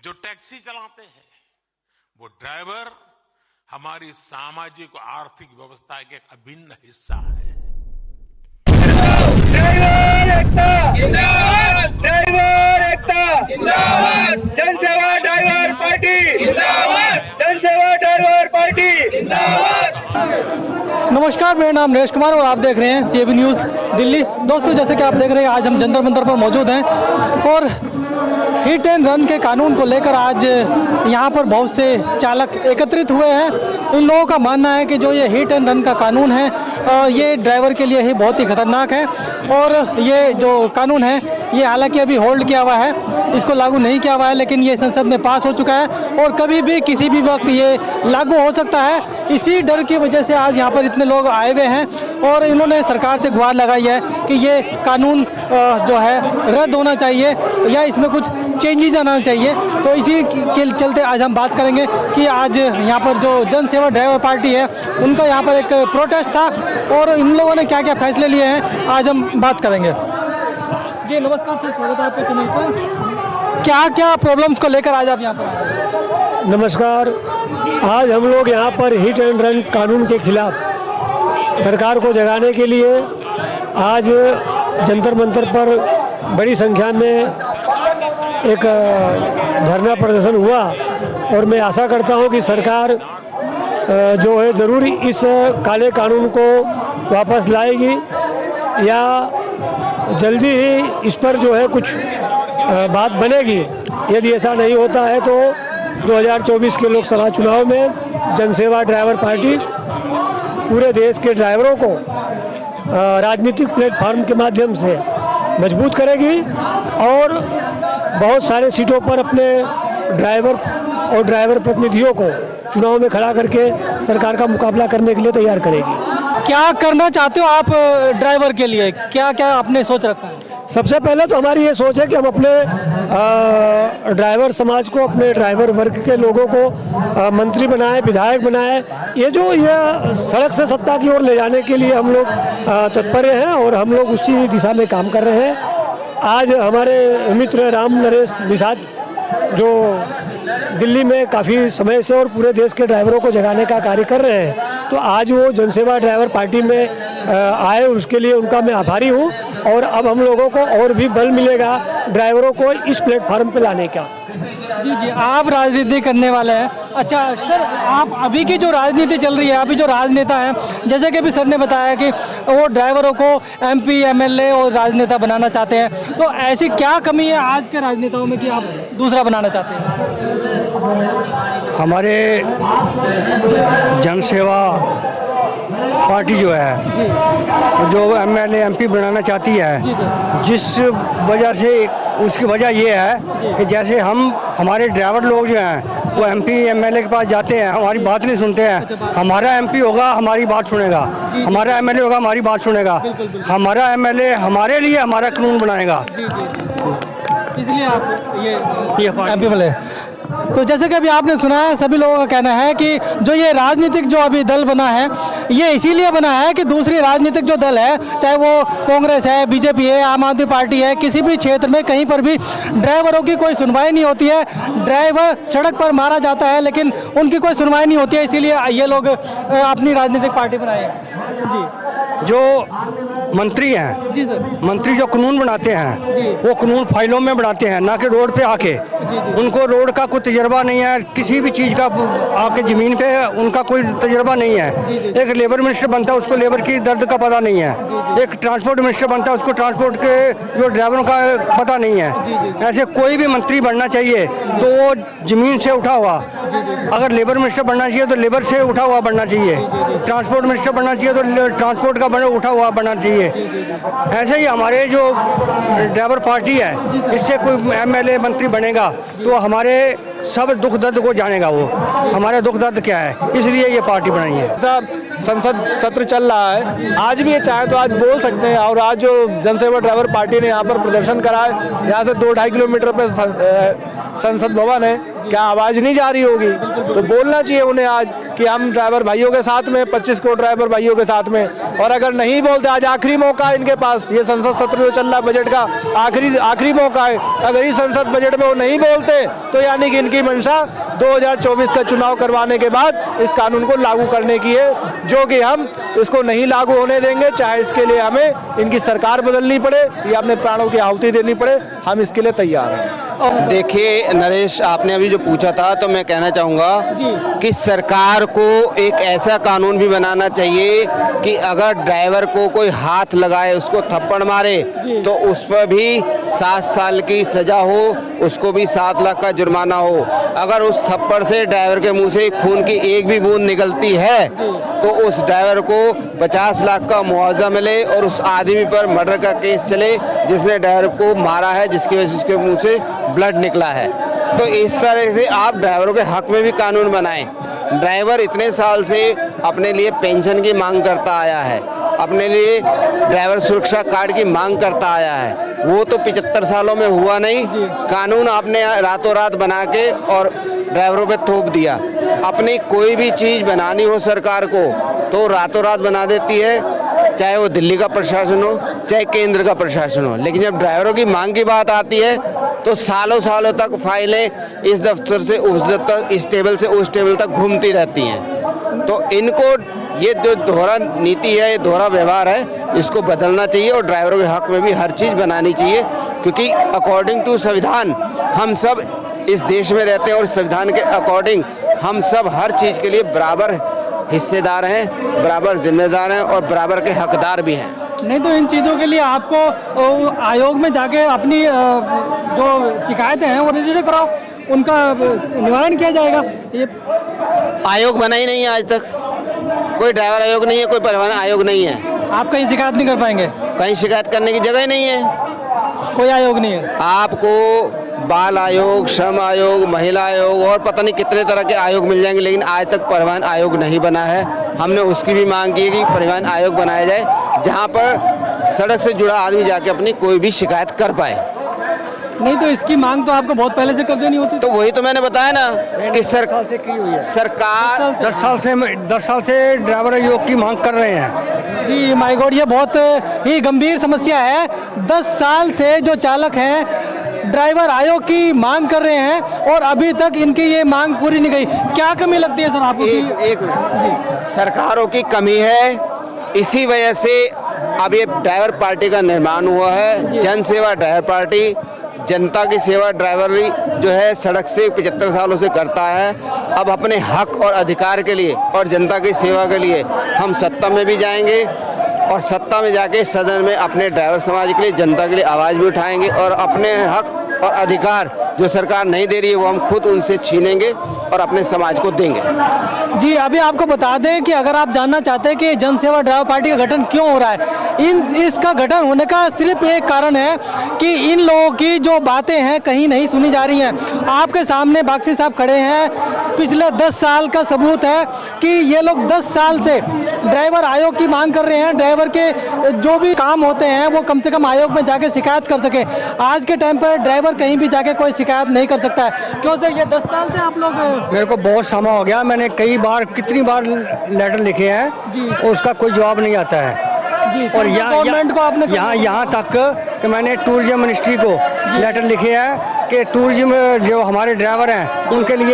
जो टैक्सी चलाते हैं वो ड्राइवर हमारी सामाजिक और आर्थिक व्यवस्था का एक अभिन्न हिस्सा है। ड्राइवर एकता जिंदाबाद, ड्राइवर एकता जिंदाबाद, जनसेवा ड्राइवर पार्टी जिंदाबाद, जनसेवा ड्राइवर पार्टी जिंदाबाद। नमस्कार, मेरा नाम नरेश कुमार और आप देख रहे हैं CAB न्यूज़ दिल्ली। दोस्तों, जैसे कि आप देख रहे हैं, आज हम जंतर मंतर पर मौजूद हैं और हिट एंड रन के कानून को लेकर आज यहाँ पर बहुत से चालक एकत्रित हुए हैं। इन लोगों का मानना है कि जो ये हिट एंड रन का कानून है ये ड्राइवर के लिए ही बहुत ही खतरनाक है और ये जो कानून है ये हालांकि अभी होल्ड किया हुआ है, इसको लागू नहीं किया हुआ है, लेकिन ये संसद में पास हो चुका है और कभी भी किसी भी वक्त ये लागू हो सकता है। इसी डर की वजह से आज यहाँ पर इतने लोग आए हुए हैं और इन्होंने सरकार से गुहार लगाई है कि ये कानून जो है रद्द होना चाहिए या इसमें कुछ चेंजेस आना चाहिए। तो इसी के चलते आज हम बात करेंगे कि आज यहाँ पर जो जन सेवा ड्राइवर पार्टी है उनका यहाँ पर एक प्रोटेस्ट था और इन लोगों ने क्या क्या फैसले लिए हैं आज हम बात करेंगे। जी नमस्कार सर, स्वागत है आपके चैनल पर। क्या क्या प्रॉब्लम्स को लेकर आज आप यहाँ पर आए? नमस्कार, आज हम लोग यहाँ पर हिट एंड रन कानून के खिलाफ सरकार को जगाने के लिए आज जंतर मंतर पर बड़ी संख्या में एक धरना प्रदर्शन हुआ और मैं आशा करता हूँ कि सरकार जो है ज़रूर इस काले कानून को वापस लाएगी या जल्दी ही इस पर जो है कुछ बात बनेगी। यदि ऐसा नहीं होता है तो 2024 के लोकसभा चुनाव में जनसेवा ड्राइवर पार्टी पूरे देश के ड्राइवरों को राजनीतिक प्लेटफॉर्म के माध्यम से मजबूत करेगी और बहुत सारे सीटों पर अपने ड्राइवर और ड्राइवर प्रतिनिधियों को चुनाव में खड़ा करके सरकार का मुकाबला करने के लिए तैयार करेगी। क्या करना चाहते हो आप ड्राइवर के लिए, क्या क्या आपने सोच रखा है? सबसे पहले तो हमारी ये सोच है कि हम अपने ड्राइवर समाज को, अपने ड्राइवर वर्ग के लोगों को मंत्री बनाएं, विधायक बनाएं। ये सड़क से सत्ता की ओर ले जाने के लिए हम लोग तत्पर हैं और हम लोग उसी दिशा में काम कर रहे हैं। आज हमारे मित्र राम नरेश निषाद जो दिल्ली में काफ़ी समय से और पूरे देश के ड्राइवरों को जगाने का कार्य कर रहे हैं, तो आज वो जनसेवा ड्राइवर पार्टी में आए, उसके लिए उनका मैं आभारी हूँ। और अब हम लोगों को और भी बल मिलेगा ड्राइवरों को इस प्लेटफॉर्म पे लाने का। जी जी, आप राजनीति करने वाले हैं। अच्छा सर, आप अभी की जो राजनीति चल रही है, अभी जो राजनेता हैं, जैसे कि अभी सर ने बताया कि वो ड्राइवरों को MP MLA और राजनेता बनाना चाहते हैं, तो ऐसी क्या कमी है आज के राजनेताओं में कि आप दूसरा बनाना चाहते हैं? हमारे जनसेवा पार्टी जो है जो MLA MP बनाना चाहती है, जिस वजह से उसकी वजह ये है कि जैसे हमारे ड्राइवर लोग जो हैं वो MP MLA के पास जाते हैं, हमारी बात नहीं सुनते हैं। हमारा MP होगा हमारी बात सुनेगा, हमारा MLA होगा हमारी बात सुनेगा, हमारा MLA हमारे लिए हमारा कानून बनाएगा। इसलिए आप ये MP MLA। तो जैसे कि अभी आपने सुना है, सभी लोगों का कहना है कि जो ये राजनीतिक जो अभी दल बना है ये इसीलिए बना है कि दूसरी राजनीतिक जो दल है, चाहे वो कांग्रेस है, BJP है, आम आदमी पार्टी है, किसी भी क्षेत्र में कहीं पर भी ड्राइवरों की कोई सुनवाई नहीं होती है। ड्राइवर सड़क पर मारा जाता है लेकिन उनकी कोई सुनवाई नहीं होती है, इसीलिए ये लोग अपनी राजनीतिक पार्टी बनाए हैं। जी, जो मंत्री हैं, जी सर, मंत्री जो कानून बनाते हैं वो कानून फाइलों में बनाते हैं, ना कि रोड पे आके। उनको रोड का कोई तजर्बा नहीं है, किसी भी चीज़ का आपके ज़मीन पे उनका कोई तजर्बा नहीं है। एक लेबर मिनिस्टर बनता है, उसको लेबर की दर्द का पता नहीं है। एक ट्रांसपोर्ट मिनिस्टर बनता है, उसको ट्रांसपोर्ट के जो ड्राइवरों का पता नहीं है। ऐसे कोई भी मंत्री बनना चाहिए तो वो ज़मीन से उठा हुआ, अगर लेबर मिनिस्टर बनना चाहिए तो लेबर से उठा हुआ बनना चाहिए, ट्रांसपोर्ट मिनिस्टर बनना चाहिए तो ट्रांसपोर्ट का उठा हुआ बनना चाहिए। ऐसे ही हमारे जो ड्राइवर पार्टी है, इससे कोई MLA मंत्री बनेगा तो हमारे सब दुख दर्द को जानेगा, वो हमारा दुख दर्द क्या है, इसलिए ये पार्टी बनाई है। सब संसद सत्र चल रहा है, आज भी ये चाहे तो आज बोल सकते हैं। और आज जो जनसेवा ड्राइवर पार्टी ने यहाँ पर प्रदर्शन करा है, यहाँ से 2-2.5 किलोमीटर पे संसद भवन है, क्या आवाज़ नहीं जा रही होगी? तो बोलना चाहिए उन्हें आज कि हम ड्राइवर भाइयों के साथ में, 25 करोड़ ड्राइवर भाइयों के साथ में। और अगर नहीं बोलते, आज आखिरी मौका है इनके पास, ये संसद सत्र जो चल रहा है बजट का आखिरी मौका है। अगर इस संसद बजट में वो नहीं बोलते तो यानी कि इनकी मंशा 2024 का चुनाव करवाने के बाद इस कानून को लागू करने की है, जो कि हम इसको नहीं लागू होने देंगे, चाहे इसके लिए हमें इनकी सरकार बदलनी पड़े या अपने प्राणों की आहुति देनी पड़े, हम इसके लिए तैयार हैं। देखिए नरेश, आपने अभी जो पूछा था तो मैं कहना चाहूँगा कि सरकार को एक ऐसा कानून भी बनाना चाहिए कि अगर ड्राइवर को कोई हाथ लगाए, उसको थप्पड़ मारे, तो उस पर भी 7 साल की सज़ा हो, उसको भी 7 लाख का जुर्माना हो। अगर उस थप्पड़ से ड्राइवर के मुंह से खून की एक भी बूंद निकलती है तो उस ड्राइवर को 50 लाख का मुआवजा मिले और उस आदमी पर मर्डर का केस चले जिसने ड्राइवर को मारा है, जिसकी वजह से उसके मुंह से ब्लड निकला है। तो इस तरह से आप ड्राइवरों के हक में भी कानून बनाएं। ड्राइवर इतने साल से अपने लिए पेंशन की मांग करता आया है, अपने लिए ड्राइवर सुरक्षा कार्ड की मांग करता आया है, वो तो 75 सालों में हुआ नहीं। कानून आपने रातों रात बना के और ड्राइवरों पे थोप दिया। अपनी कोई भी चीज़ बनानी हो सरकार को तो रातों रात बना देती है, चाहे वो दिल्ली का प्रशासन हो, चाहे केंद्र का प्रशासन हो। लेकिन जब ड्राइवरों की मांग की बात आती है तो सालों सालों तक फाइलें इस दफ्तर से उस दफ्तर, इस टेबल से उस टेबल तक घूमती रहती हैं। तो इनको ये जो दोहरा नीति है, ये दोहरा व्यवहार है, इसको बदलना चाहिए और ड्राइवरों के हक में भी हर चीज़ बनानी चाहिए, क्योंकि अकॉर्डिंग टू संविधान हम सब इस देश में रहते हैं और संविधान के अकॉर्डिंग हम सब हर चीज़ के लिए बराबर हिस्सेदार हैं, बराबर जिम्मेदार हैं और बराबर के हकदार भी हैं। नहीं तो इन चीज़ों के लिए आपको आयोग में जाके अपनी जो शिकायतें हैं वो रजिस्टर कराओ, उनका निवारण किया जाएगा। ये आयोग बना ही नहीं है आज तक, कोई ड्राइवर आयोग नहीं है, कोई परिवहन आयोग नहीं है। आप कहीं शिकायत नहीं कर पाएंगे? कहीं शिकायत करने की जगह ही नहीं है, कोई आयोग नहीं है। आपको बाल आयोग, श्रम आयोग, महिला आयोग और पता नहीं कितने तरह के आयोग मिल जाएंगे, लेकिन आज तक परिवहन आयोग नहीं बना है। हमने उसकी भी मांग की है कि परिवहन आयोग बनाया जाए, जहां पर सड़क से जुड़ा आदमी जाके अपनी कोई भी शिकायत कर पाए। नहीं तो इसकी मांग तो आपको बहुत पहले से कर देनी होती। तो वही तो मैंने बताया ना कि साल से की हुई है सरकार 10 साल से ड्राइवर आयोग की मांग कर रहे हैं। जी माय गॉड, ये बहुत ही गंभीर समस्या है। 10 साल से जो चालक हैं ड्राइवर आयोग की मांग कर रहे हैं और अभी तक इनकी ये मांग पूरी नहीं गई। क्या कमी लगती है सर आपको? एक सरकारों की कमी है, इसी वजह से अब ये ड्राइवर पार्टी का निर्माण हुआ है। जन सेवा ड्राइवर पार्टी जनता की सेवा ड्राइवरी जो है सड़क से 75 सालों से करता है। अब अपने हक और अधिकार के लिए और जनता की सेवा के लिए हम सत्ता में भी जाएंगे और सत्ता में जाके सदन में अपने ड्राइवर समाज के लिए, जनता के लिए आवाज़ भी उठाएंगे और अपने हक और अधिकार जो सरकार नहीं दे रही है वो हम खुद उनसे छीनेंगे और अपने समाज को देंगे। जी अभी आपको बता दें कि अगर आप जानना चाहते हैं कि जन सेवा ड्राइवर पार्टी का गठन क्यों हो रहा है, इसका गठन होने का सिर्फ एक कारण है कि इन लोगों की जो बातें हैं कहीं नहीं सुनी जा रही हैं। आपके सामने बागची साहब खड़े हैं, पिछले 10 साल का सबूत है कि ये लोग 10 साल से ड्राइवर आयोग की मांग कर रहे हैं। ड्राइवर के जो भी काम होते हैं वो कम से कम आयोग में जाके शिकायत कर सके। आज के टाइम पर ड्राइवर कहीं भी जाके कोई शिकायत नहीं कर सकता है। क्यों सर, ये 10 साल से आप लोग? मेरे को बहुत समय हो गया, मैंने कितनी बार लेटर लिखे हैं, उसका कोई जवाब नहीं आता है। जी, और गवर्नमेंट को आपने यहाँ तक कि मैंने टूरिज्म मिनिस्ट्री को लेटर लिखे हैं कि टूरिज्म जो हमारे ड्राइवर हैं उनके लिए